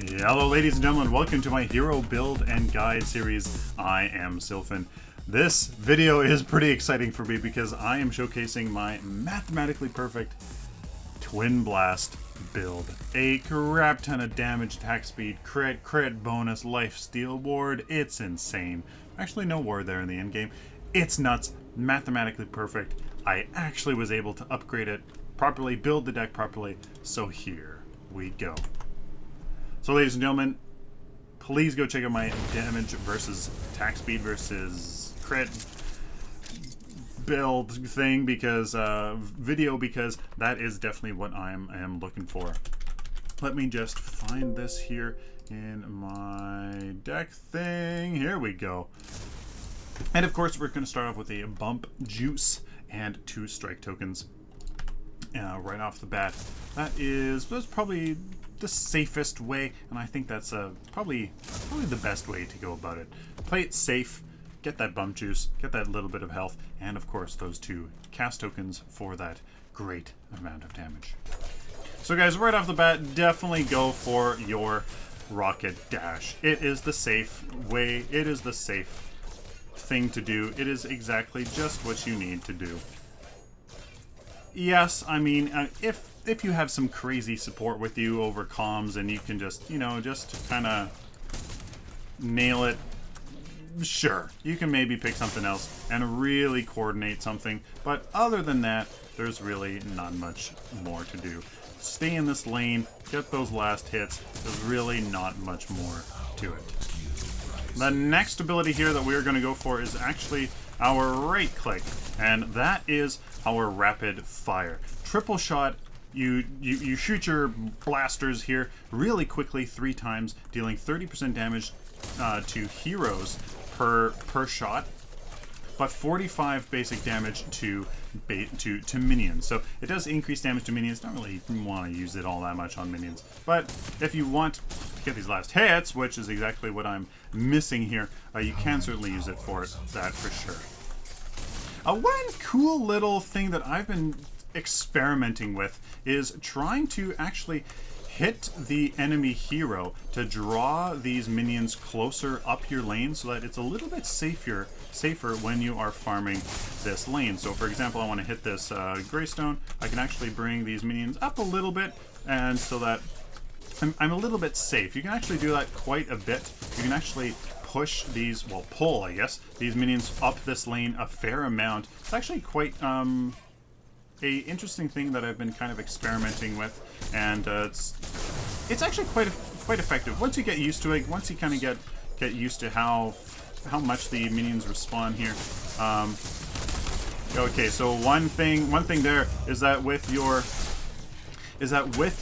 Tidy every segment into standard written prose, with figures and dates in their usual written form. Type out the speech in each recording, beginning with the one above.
Hello ladies and gentlemen, welcome to my hero build and guide series. I am Sylphin. This video is pretty exciting for me because I am showcasing my mathematically perfect Twinblast build. A crap ton of damage, attack speed, crit bonus, life steal ward. It's insane. Actually no ward there in the end game. It's nuts. Mathematically perfect. I actually was able to upgrade it properly, build the deck properly, so here we go. So ladies and gentlemen, please go check out my damage versus attack speed versus crit build thing, because because that is definitely what I am looking for. Let me just find this here in my deck thing. Here we go. And of course we're going to start off with a bump juice and 2 strike tokens right off the bat. That's probably the safest way, and I think that's probably the best way to go about it. Play it safe, get that bump juice, get that little bit of health, and of course those 2 cast tokens for that great amount of damage. So guys, right off the bat, definitely go for your rocket dash. It is the safe way, it is the safe thing to do. It is exactly just what you need to do. Yes, I mean, if you have some crazy support with you over comms and you can just, you know, just kind of nail it, sure, you can maybe pick something else and really coordinate something. But other than that, there's really not much more to do. Stay in this lane, get those last hits. There's really not much more to it. The next ability here that we're going to go for is actually our right click, and that is our rapid fire. Triple shot. You shoot your blasters here really quickly 3 times, dealing 30% damage to heroes per shot, but 45 basic damage to minions. So it does increase damage to minions. Don't really want to use it all that much on minions, but if you want to get these last hits, which is exactly what I'm missing here, you can certainly use it for that for sure. One cool little thing that I've been experimenting with is trying to actually hit the enemy hero to draw these minions closer up your lane so that it's a little bit safer when you are farming this lane. So for example, I want to hit this Greystone. I can actually bring these minions up a little bit, and so that I'm a little bit safe. You can actually do that quite a bit. You can actually push these, well, pull, I guess, these minions up this lane a fair amount. It's actually quite a interesting thing that I've been kind of experimenting with, and it's actually quite effective once you get used to it. Once you kind of get used to how much the minions respond here. Okay, so one thing there is that with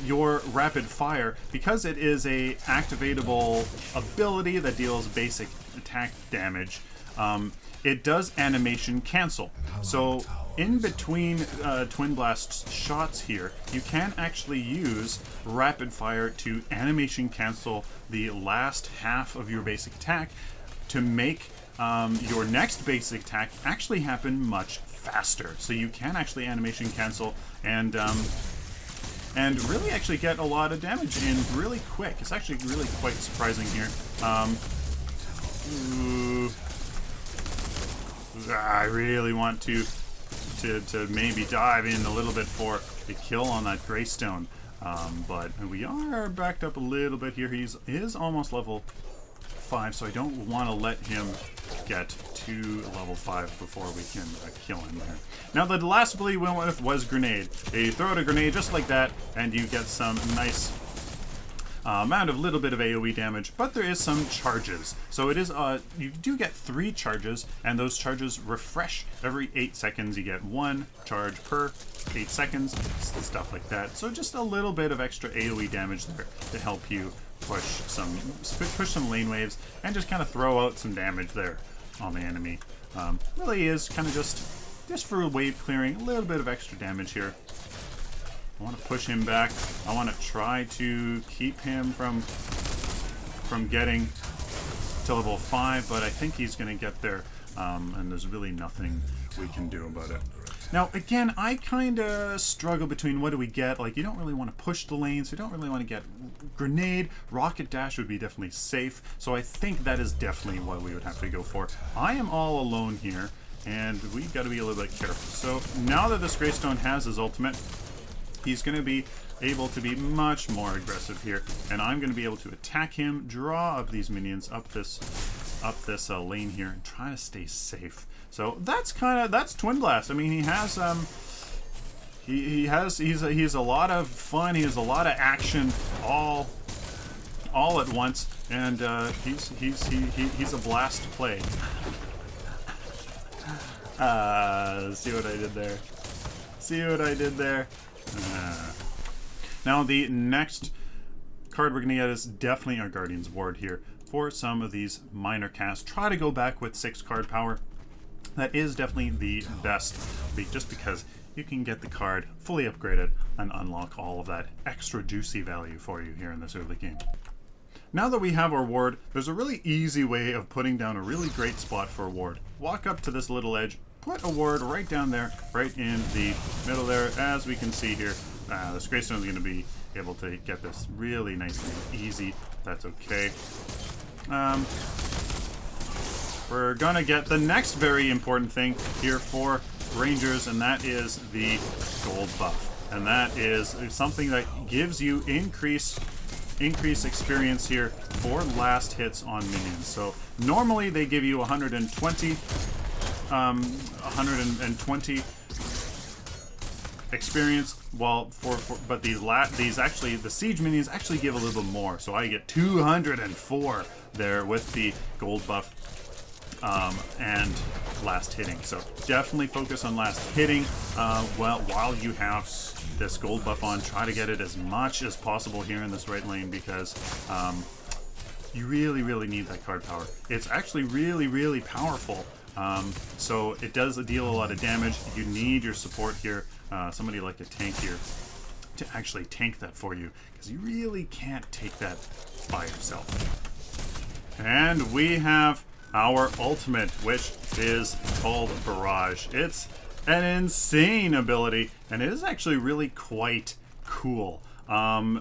your rapid fire, because it is a activatable ability that deals basic attack damage, it does animation cancel. So in between Twinblast shots here, you can actually use rapid fire to animation cancel the last half of your basic attack to make your next basic attack actually happen much faster. So you can actually animation cancel and really actually get a lot of damage in really quick. It's actually really quite surprising here. I really want to maybe dive in a little bit for the kill on that Greystone, but we are backed up a little bit here. He is almost level 5, so I don't want to let him get to level 5 before we can kill him there. Now the last ability we went with was Grenade. You throw out a grenade just like that, and you get some nice amount of little bit of AoE damage, but there is some charges. So it is you do get 3 charges, and those charges refresh every 8 seconds. You get 1 charge per 8 seconds, stuff like that. So just a little bit of extra AoE damage there to help you push some lane waves and just kind of throw out some damage there on the enemy. Really is kind of just for wave clearing, a little bit of extra damage here. I want to push him back. I want to try to keep him from getting to level 5, but I think he's going to get there, and there's really nothing we can do about it. Now, again, I kind of struggle between what do we get. Like, you don't really want to push the lanes. You don't really want to get grenade. Rocket dash would be definitely safe. So I think that is definitely what we would have to go for. I am all alone here, and we've got to be a little bit careful. So now that this Greystone has his ultimate, he's going to be able to be much more aggressive here, and I'm going to be able to attack him, draw up these minions up this lane here, and try to stay safe. So that's Twinblast. I mean, he has he's a lot of fun. He has a lot of action all at once, and he's a blast to play. See what I did there? See what I did there? Now the next card we're going to get is definitely our Guardian's Ward here. For some of these minor casts, try to go back with 6 card power. That is definitely the best, just because you can get the card fully upgraded and unlock all of that extra juicy value for you here in this early game. Now that we have our ward, there's a really easy way of putting down a really great spot for a ward. Walk up to this little edge, put a ward right down there, right in the middle there. As we can see here, this Greystone is going to be able to get this really nice and easy. That's okay. We're going to get the next very important thing here for Rangers, and that is the gold buff. And that is something that gives you increased experience here for last hits on minions. So normally they give you 120 experience, but these actually, the siege minions actually give a little bit more. So I get 204 there with the gold buff and last hitting. So definitely focus on last hitting while you have this gold buff on. Try to get it as much as possible here in this right lane, because you really need that card power. It's actually really powerful. So it does deal a lot of damage. You need your support here, somebody like a tank here, to actually tank that for you, because you really can't take that by yourself. And we have our ultimate, which is called Barrage. It's an insane ability, and it is actually really quite cool. I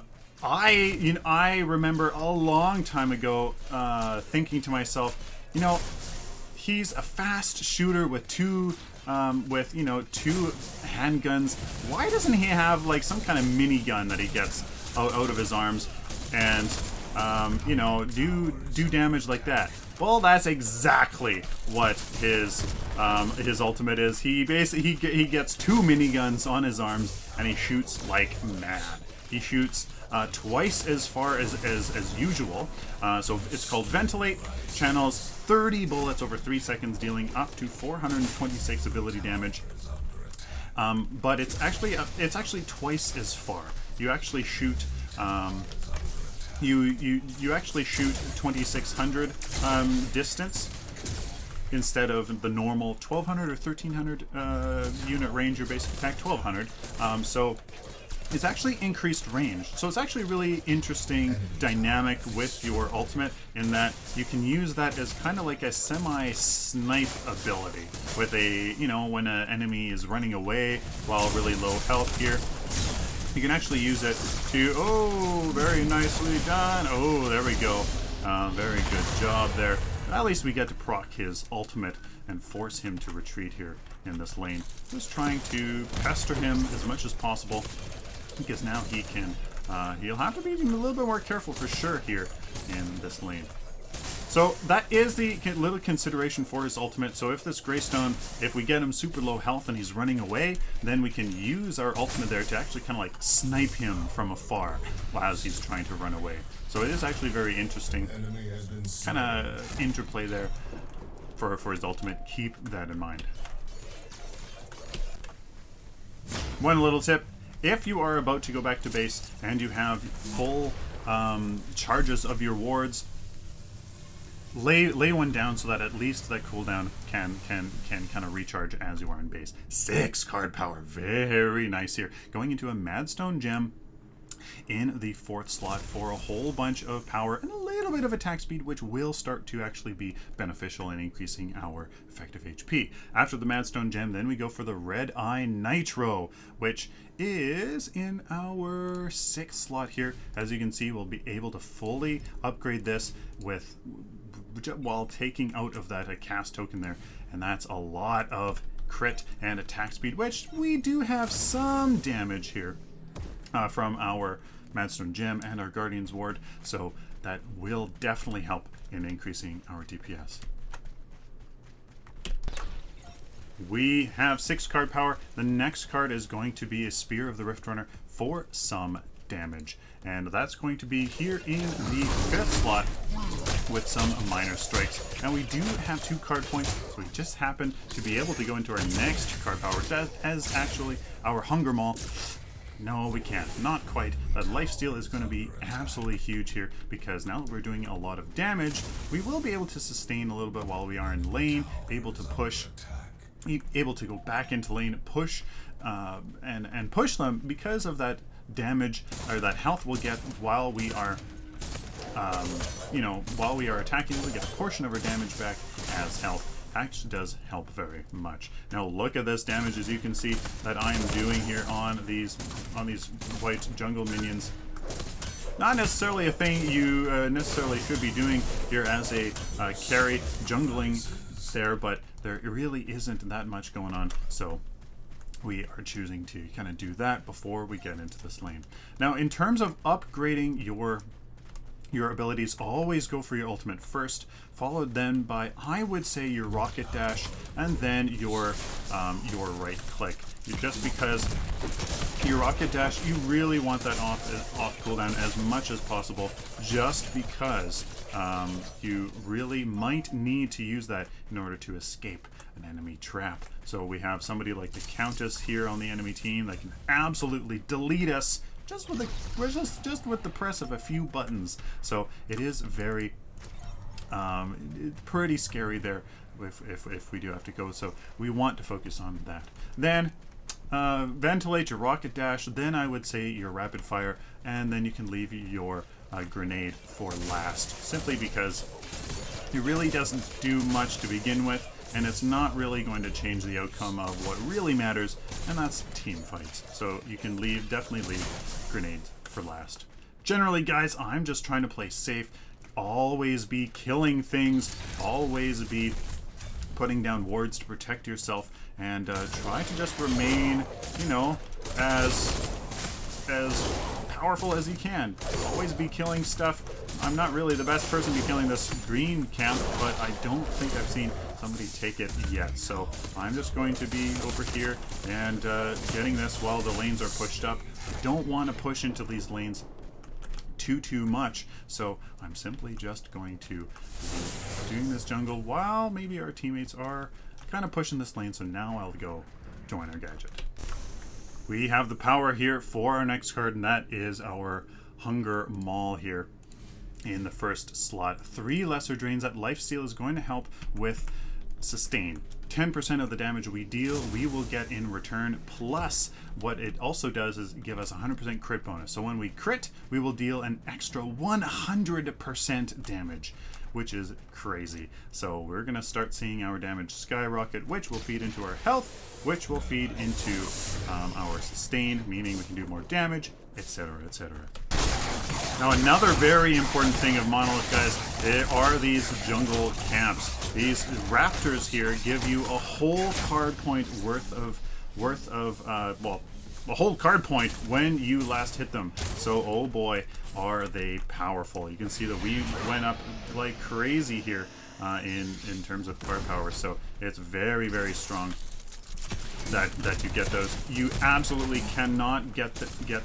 remember a long time ago thinking to myself, he's a fast shooter with two handguns. Why doesn't he have like some kind of minigun that he gets out of his arms and do damage like that? Well, that's exactly what his ultimate is. He basically he gets 2 miniguns on his arms, and he shoots like mad. He shoots twice as far as usual. So it's called Ventilate. Channels 30 bullets over 3 seconds, dealing up to 426 ability damage. But it's actually twice as far. You actually shoot. You actually shoot 2600 distance instead of the normal 1200 or 1300 unit range. Your basic attack 1200. So it's actually increased range. So it's actually really interesting dynamic with your ultimate, in that you can use that as kind of like a semi-snipe ability with a, when an enemy is running away while really low health here. You can actually use it to, very nicely done. Oh, there we go. Very good job there. At least we get to proc his ultimate and force him to retreat here in this lane. Just trying to pester him as much as possible, because now he can, he'll have to be a little bit more careful for sure here in this lane. So that is the little consideration for his ultimate. So if this Greystone, if we get him super low health and he's running away, then we can use our ultimate there to actually kind of like snipe him from afar as he's trying to run away. So it is actually very interesting kind of interplay there for his ultimate. Keep that in mind. One little tip: if you are about to go back to base and you have full charges of your wards, lay one down so that at least that cooldown can kind of recharge as you are in base. 6 card power, very nice here. Going into a Madstone gem, in the 4th slot for a whole bunch of power and a little bit of attack speed, which will start to actually be beneficial in increasing our effective HP. After the Madstone Gem, then we go for the Red Eye Nitro, which is in our 6th slot here. As you can see, we'll be able to fully upgrade this with while taking out of that cast token there, and that's a lot of crit and attack speed, which we do have some damage here from our Madstone Gem and our Guardian's Ward, so that will definitely help in increasing our DPS. We have 6 card power. The next card is going to be a Spear of the Rift Runner for some damage, and that's going to be here in the 5th slot with some minor strikes. Now we do have 2 card points, so we just happen to be able to go into our next card power, which as actually our Hunger Maul. No, we can't. Not quite. But lifesteal is going to be absolutely huge here, because now that we're doing a lot of damage, we will be able to sustain a little bit while we are in lane, able to push, able to go back into lane, push, and push them because of that damage, or that health we'll get while we are, while we are attacking. We'll get a portion of our damage back as health. Actually does help very much. Now look at this damage, as you can see, that I'm doing here on these white jungle minions. Not necessarily a thing you necessarily should be doing here as a carry jungling there, but there really isn't that much going on, so we are choosing to kind of do that before we get into this lane. Now in terms of upgrading your abilities, always go for your ultimate first, followed then by, I would say, your rocket dash, and then your right click. Just because your rocket dash, you really want that off cooldown as much as possible, just because you really might need to use that in order to escape an enemy trap. So we have somebody like the Countess here on the enemy team that can absolutely delete us just with the press of a few buttons. So it is very pretty scary there if we do have to go. So we want to focus on that. Then ventilate your rocket dash. Then I would say your rapid fire, and then you can leave your grenade for last, simply because it really doesn't do much to begin with, and it's not really going to change the outcome of what really matters, and that's team fights. So you can definitely leave grenades for last. Generally, guys, I'm just trying to play safe. Always be killing things, always be putting down wards to protect yourself, and try to just remain, as powerful as you can. Always be killing stuff. I'm not really the best person to be killing this green camp, but I don't think I've seen somebody take it yet. So I'm just going to be over here and getting this while the lanes are pushed up. I don't want to push into these lanes too much, so I'm simply just going to be doing this jungle while maybe our teammates are kind of pushing this lane. So now I'll go join our gadget. We have the power here for our next card, and that is our Hunger Maul here in the 1st slot. 3 lesser drains. That lifesteal is going to help with sustain. 10% of the damage we deal, we will get in return, plus what it also does is give us 100% crit bonus. So when we crit, we will deal an extra 100% damage, which is crazy. So we're going to start seeing our damage skyrocket, which will feed into our health, which will feed into our sustain, meaning we can do more damage, etc., etc. Now another very important thing of Monolith, guys, are these jungle camps. These raptors here give you a whole card point worth of a whole card point when you last hit them. So oh boy, are they powerful. You can see that we went up like crazy here in terms of card power. So it's very, very strong that you get those. You absolutely cannot get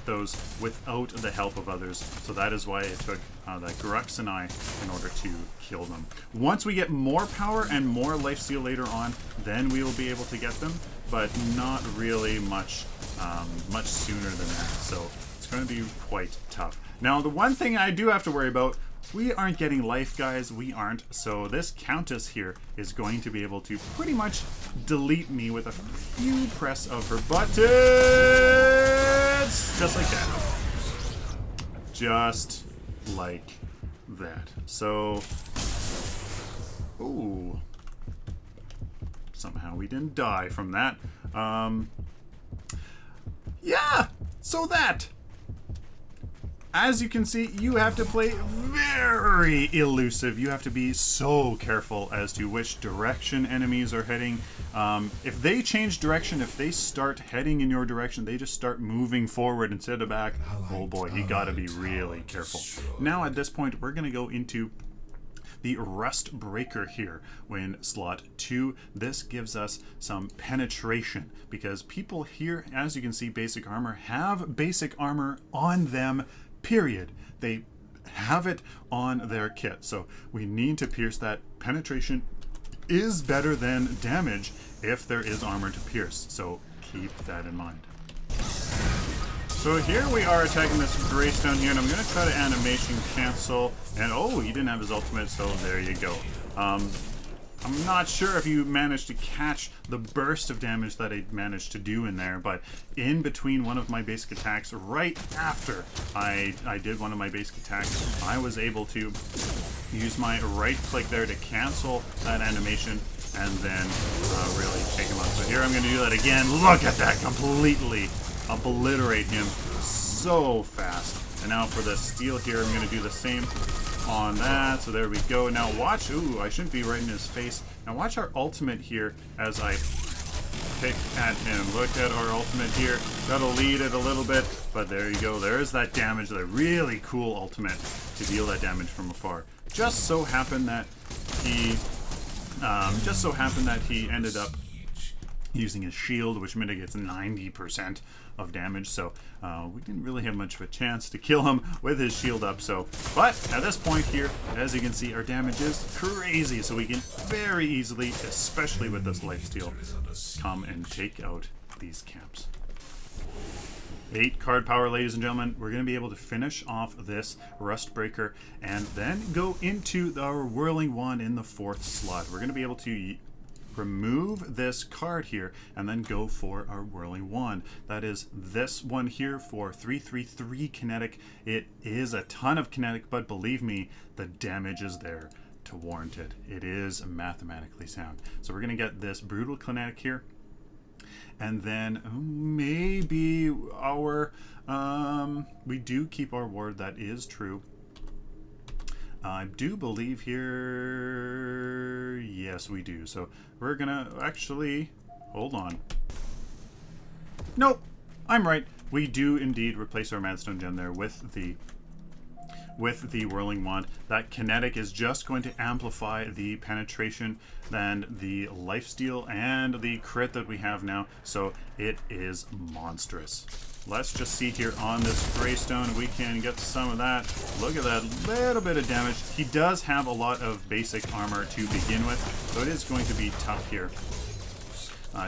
those without the help of others. So that is why it took the Grux and I in order to kill them. Once we get more power and more lifesteal later on, then we will be able to get them, but not really much sooner than that. So it's going to be quite tough. Now the one thing I do have to worry about, we aren't getting life, guys. We aren't. So this Countess here is going to be able to pretty much delete me with a few press of her buttons. Just like that. just like that. So, ooh, somehow we didn't die from that. Yeah, so that, as you can see, you have to play very elusive. You have to be so careful as to which direction enemies are heading. If they change direction, if they start heading in your direction, they just start moving forward instead of back. Oh boy, you gotta be really careful. Now at this point, we're gonna go into the Rust Breaker here when slot 2. This gives us some penetration because people here, as you can see, basic armor, have basic armor on them, period. They have it on their kit. So we need to pierce that. Penetration is better than damage if there is armor to pierce. So keep that in mind. So here we are attacking this Greystone here, and I'm going to try to animation cancel. And oh, he didn't have his ultimate, so there you go. I'm not sure if you managed to catch the burst of damage that I managed to do in there, but in between one of my basic attacks, right after I did one of my basic attacks, I was able to use my right click there to cancel that animation and then really take him out. So here I'm going to do that again. Look at that, completely obliterate him so fast. And now for the steel here, I'm going to do the same on that. So there we go. Now watch. Ooh, I shouldn't be right in his face. Now watch our ultimate here as I pick at him. Look at our ultimate here. Gotta lead it a little bit, but there you go. There's that damage, that really cool ultimate to deal that damage from afar. Just so happened that he ended up using his shield, which mitigates 90% of damage, so we didn't really have much of a chance to kill him with his shield up. So, but at this point here, as you can see, our damage is crazy, so we can very easily, especially with this lifesteal, come and take out these camps. 8 card power, ladies and gentlemen. We're going to be able to finish off this Rust Breaker and then go into our Whirling Wand in the 4th slot. We're going to be able to remove this card here and then go for our Whirling Wand. That is this one here for 333 kinetic. It is a ton of kinetic, but believe me, the damage is there to warrant it. It is mathematically sound. So we're going to get this brutal kinetic here, and then maybe our we do keep our ward. That is true. I do believe here, yes we do. So we're gonna actually, hold on. Nope, I'm right. We do indeed replace our Madstone Gem there with the Whirling Wand. That kinetic is just going to amplify the penetration than the lifesteal and the crit that we have now. So it is monstrous. Let's just see here on this Greystone, we can get some of that. Look at that little bit of damage. He does have a lot of basic armor to begin with, so it is going to be tough here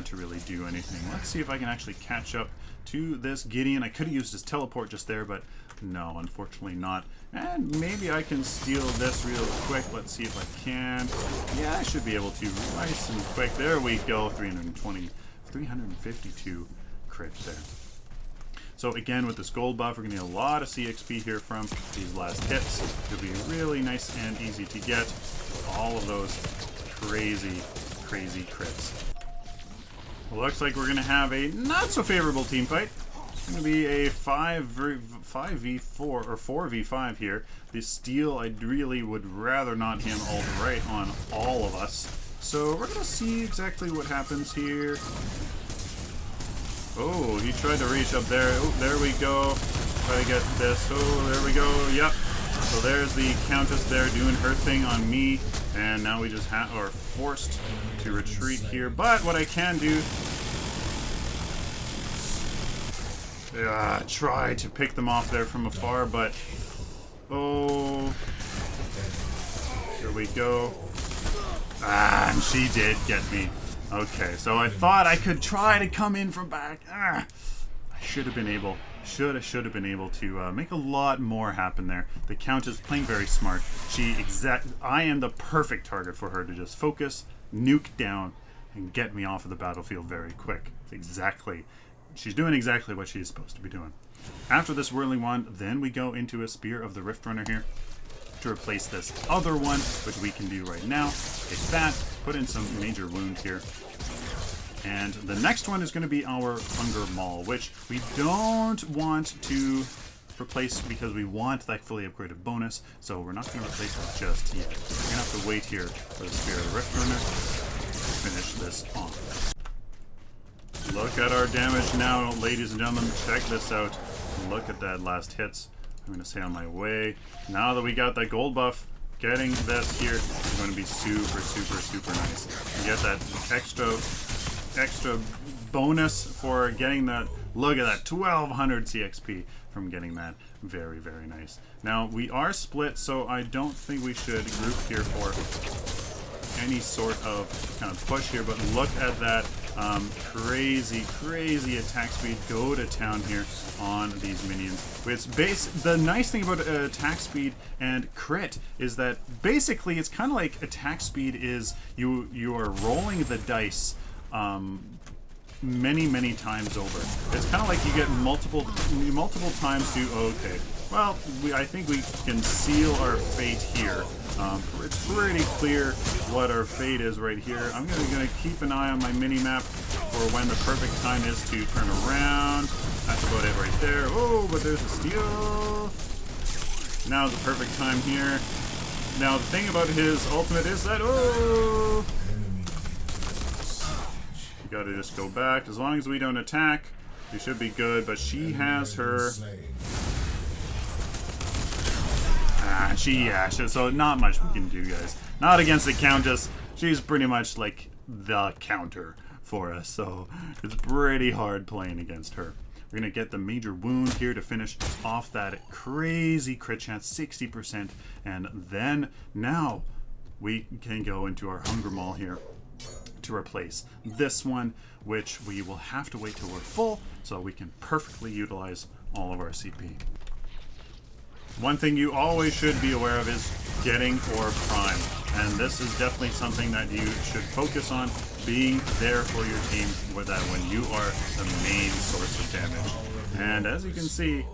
to really do anything. Let's see if I can actually catch up to this Gideon. I could have used his teleport just there, but no, unfortunately not. And maybe I can steal this real quick. Let's see if I can. Yeah, I should be able to. Nice and quick. There we go. 352 crit there. So again, with this gold buff, we're going to get a lot of CXP here from these last hits. It'll be really nice and easy to get all of those crazy, crazy crits. Looks like we're going to have a not so favorable team fight. It's going to be a 5v4 or 4v5 here. This steel, I really would rather not him ult right on all of us. So we're going to see exactly what happens here. Oh, he tried to reach up there. Oh, there we go. Try to get this. Oh, there we go. Yep. So there's the Countess there doing her thing on me. And now we just are forced to retreat here. But what I can do... try to pick them off there from afar, but... Oh... Here we go. Ah, and she did get me. Okay, so I thought I could try to come in from back. I should have been able to make a lot more happen there. The Countess playing very smart. I am the perfect target for her to just focus, nuke down, and get me off of the battlefield very quick. She's doing exactly what she's supposed to be doing. After this whirling wand, then we go into a Spear of the Rift Runner here to replace this other one, which we can do right now. Take that, put in some major wound here. And the next one is going to be our Hunger Maul, which we don't want to replace because we want that fully upgraded bonus, so we're not going to replace it just yet. We're going to have to wait here for the Spear of the Rift Runner to finish this off. Look at our damage now, ladies and gentlemen. Check this out. Look at that last hits. I'm going to stay on my way. Now that we got that gold buff, getting this here is going to be super, super, super nice. You get that extra bonus for getting that. Look at that, 1200 CXP from getting that. Very, very nice. Now, we are split, so I don't think we should group here for any sort of kind of push here, but look at that crazy attack speed. Go to town here on these minions. The nice thing about attack speed and crit is that basically it's kind of like attack speed is you are rolling the dice many times over. It's kind of like you get multiple times to, okay, well, I think we can seal our fate here. It's pretty clear what our fate is right here. I'm gonna keep an eye on my mini-map for when the perfect time is to turn around. That's about it right there. Oh, but there's a steal. Now's the perfect time here. Now, the thing about his ultimate is that, oh, you gotta just go back. As long as we don't attack, we should be good, but she has her... so not much we can do, guys. Not against the Countess. She's pretty much like the counter for us, so it's pretty hard playing against her. We're gonna get the major wound here to finish off that crazy crit chance, 60%, and then now we can go into our Hunger Maul here to replace this one, which we will have to wait till we're full so we can perfectly utilize all of our CP. One thing you always should be aware of is getting Orb Prime, and this is definitely something that you should focus on, being there for your team with that when you are the main source of damage. And as you can see,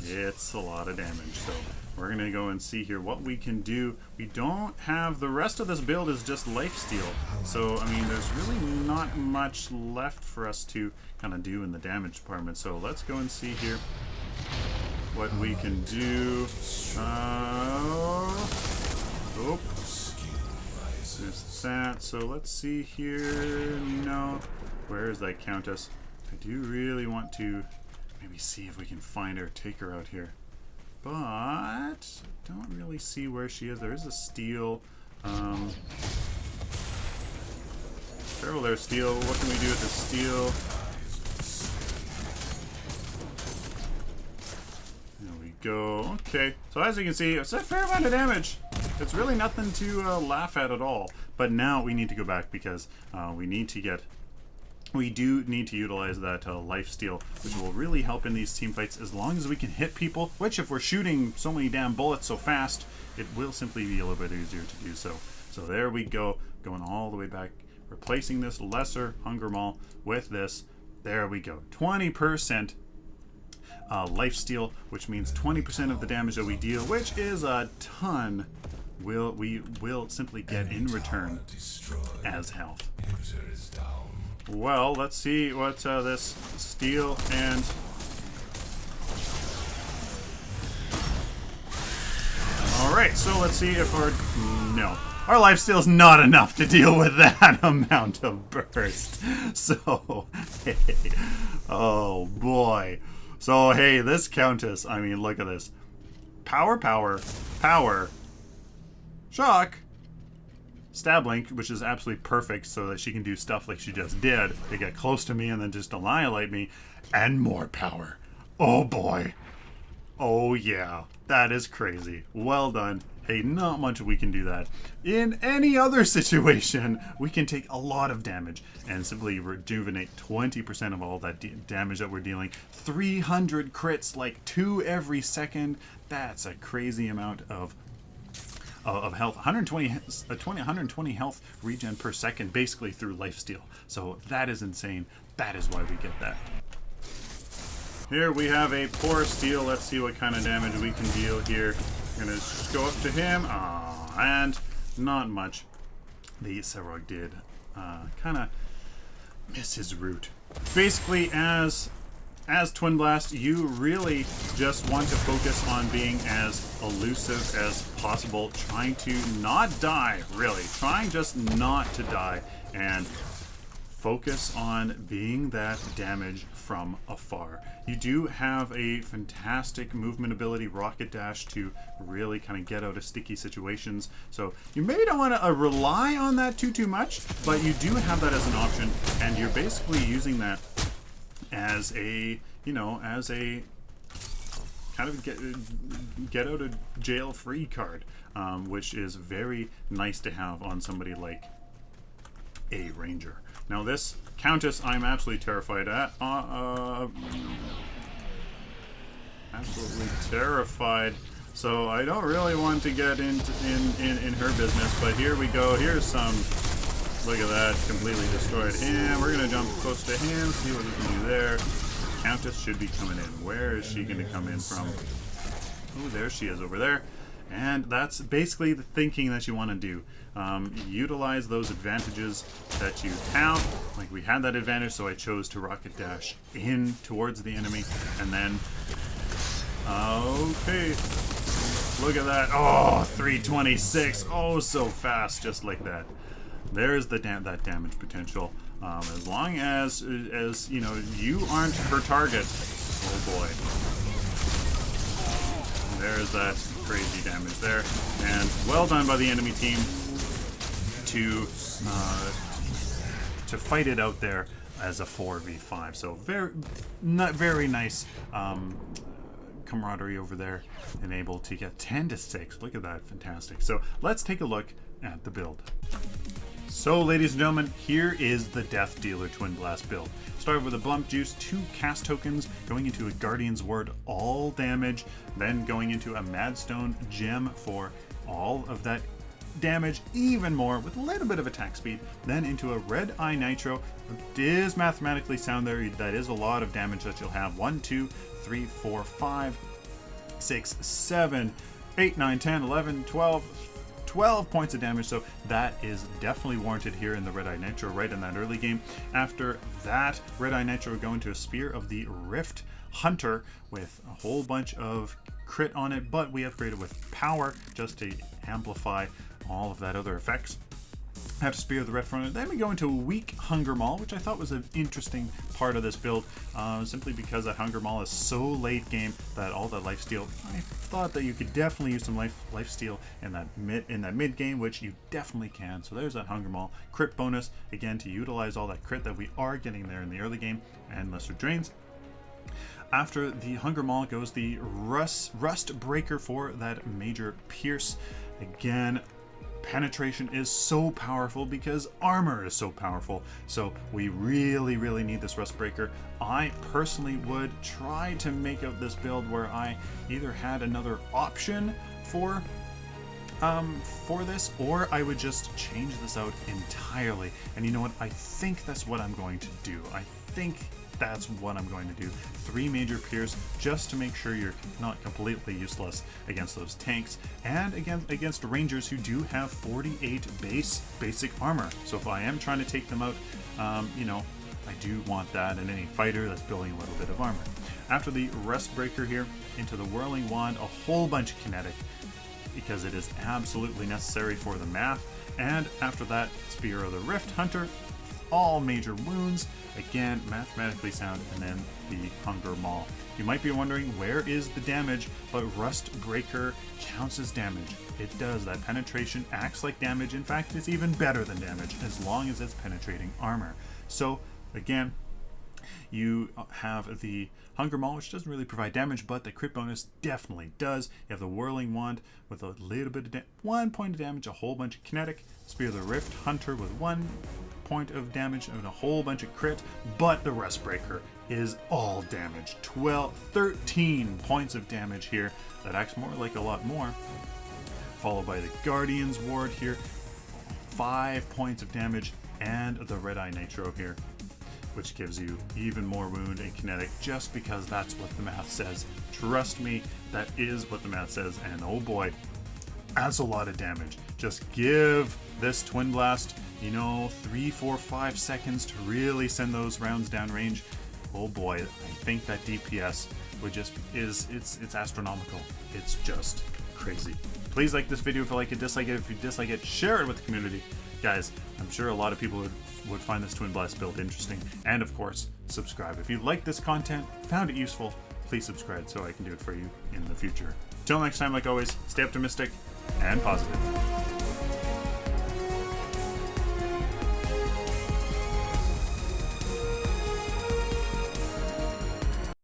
it's a lot of damage, so we're going to go and see here what we can do. We don't have, the rest of this build is just lifesteal, so I mean there's really not much left for us to kind of do in the damage department, so let's go and see here what we can do. Oh, there's that. So let's see here. No, where is that Countess? I do really want to maybe see if we can find her, take her out here, but don't really see where she is. There is a steal. Careful there, steal. What can we do with the steal? Go. Okay, so as you can see, it's a fair amount of damage. It's really nothing to laugh at all. But now we need to go back because we do need to utilize that lifesteal, which will really help in these team fights as long as we can hit people, which if we're shooting so many damn bullets so fast, it will simply be a little bit easier to do so. So there we go, going all the way back, replacing this lesser Hunger Maul with this. There we go, 20% lifesteal, which means 20% of the damage that we deal, which is a ton, we will simply get in return as health. Well, let's see what this steal and alright, so let's see if our our lifesteal is not enough to deal with that amount of burst. So hey, oh boy. So, hey, this Countess, I mean, look at this. Power, shock, stab link, which is absolutely perfect so that she can do stuff like she just did to get close to me and then just annihilate me, and more power. Oh, boy. Oh, yeah. That is crazy. Well done. Hey, not much we can do that. In any other situation, we can take a lot of damage and simply rejuvenate 20% of all that damage that we're dealing. 300 crits, like 2 every second. That's a crazy amount of health. 120 health regen per second, basically through lifesteal. So that is insane. That is why we get that. Here we have a poor steal. Let's see what kind of damage we can deal here. Gonna just go up to him. And not much. The Serog did kind of miss his route. Basically, as Twinblast, you really just want to focus on being as elusive as possible, trying to not die, really. Trying just not to die, and focus on being that damage from afar. You do have a fantastic movement ability, Rocket Dash, to really kind of get out of sticky situations. So you maybe don't want to rely on that too much, but you do have that as an option, and you're basically using that as a, you know, as a kind of get out of jail free card, which is very nice to have on somebody like a ranger. Now this Countess, I'm absolutely terrified at. Absolutely terrified. So I don't really want to get in her business, but here we go. Here's some. Look at that, completely destroyed him. We're gonna jump close to him, see what we can do there. Countess should be coming in. Where is she gonna come in from? Oh, there she is over there. And that's basically the thinking that you want to do. Utilize those advantages that you have. Like we had that advantage, so I chose to Rocket Dash in towards the enemy. And then, okay, look at that. Oh, 326. Oh, so fast, just like that. There's the that damage potential. As long as you know, you aren't her target. Oh boy. There's that crazy damage there, and well done by the enemy team to fight it out there as a 4v5. So very nice camaraderie over there, and able to get 10-6. Look at that, fantastic. So let's take a look at the build. So, ladies and gentlemen, here is the Death Dealer Twinblast build. Start with a Bump Juice, 2 cast tokens, going into a Guardian's Ward, all damage, then going into a Madstone Gem for all of that damage, even more, with a little bit of attack speed, then into a Red Eye Nitro. It is mathematically sound there, that is a lot of damage that you'll have. 1, 2, 3, 4, 5, 6, 7, 8, 9, 10, 11, 12 points of damage, so that is definitely warranted here in the Red Eye Nitro right in that early game. After that, Red Eye Nitro will go into a Spear of the Rift Hunter with a whole bunch of crit on it, but we upgraded with power just to amplify all of that other effects. After Spear of the Rift Hunter, then we go into a weak Hunger Maul, which I thought was an interesting part of this build, simply because that Hunger Maul is so late game that all that lifesteal, I thought that you could definitely use some lifesteal in that mid game, which you definitely can. So there's that Hunger Maul. Crit bonus, again, to utilize all that crit that we are getting there in the early game, and lesser drains. After the Hunger Maul goes the Rust Breaker for that major pierce. Again, penetration is so powerful because armor is so powerful, so we really need this Rust Breaker. I personally would try to make out this build where I either had another option for this, or I would just change this out entirely. And you know what, I think that's what I'm going to do. I think that's what I'm going to do. 3 major pierce, just to make sure you're not completely useless against those tanks, and against rangers who do have 48 basic armor. So if I am trying to take them out, you know, I do want that in any fighter that's building a little bit of armor. After the Rust Breaker here, into the Whirling Wand, a whole bunch of kinetic, because it is absolutely necessary for the math. And after that, Spear of the Rift Hunter, all major wounds, again mathematically sound, and then the Hunger Maul. You might be wondering, where is the damage? But Rust Breaker counts as damage. It does. That penetration acts like damage. In fact, it's even better than damage as long as it's penetrating armor. So again, you have the Hunger Maul, which doesn't really provide damage, but the crit bonus definitely does. You have the Whirling Wand with a little bit of 1 point of damage, a whole bunch of kinetic. Spear of the Rift Hunter with 1 point of damage and a whole bunch of crit, but the Rust Breaker is all damage. 13 points of damage here. That acts more like a lot more. Followed by the Guardian's Ward here, 5 points of damage, and the Red Eye Nitro here. which gives you even more wound and kinetic just because that's what the math says. Trust me, that is what the math says, and oh boy, that's a lot of damage. Just give this Twinblast, you know, 3, 4, 5 seconds to really send those rounds downrange. Oh boy, I think that DPS would just it's astronomical. It's just crazy. Please like this video if you like it, dislike it. If you dislike it, share it with the community. Guys, I'm sure a lot of people would find this Twinblast build interesting. And of course, subscribe. If you like this content, found it useful, please subscribe so I can do it for you in the future. Till next time, like always, stay optimistic and positive.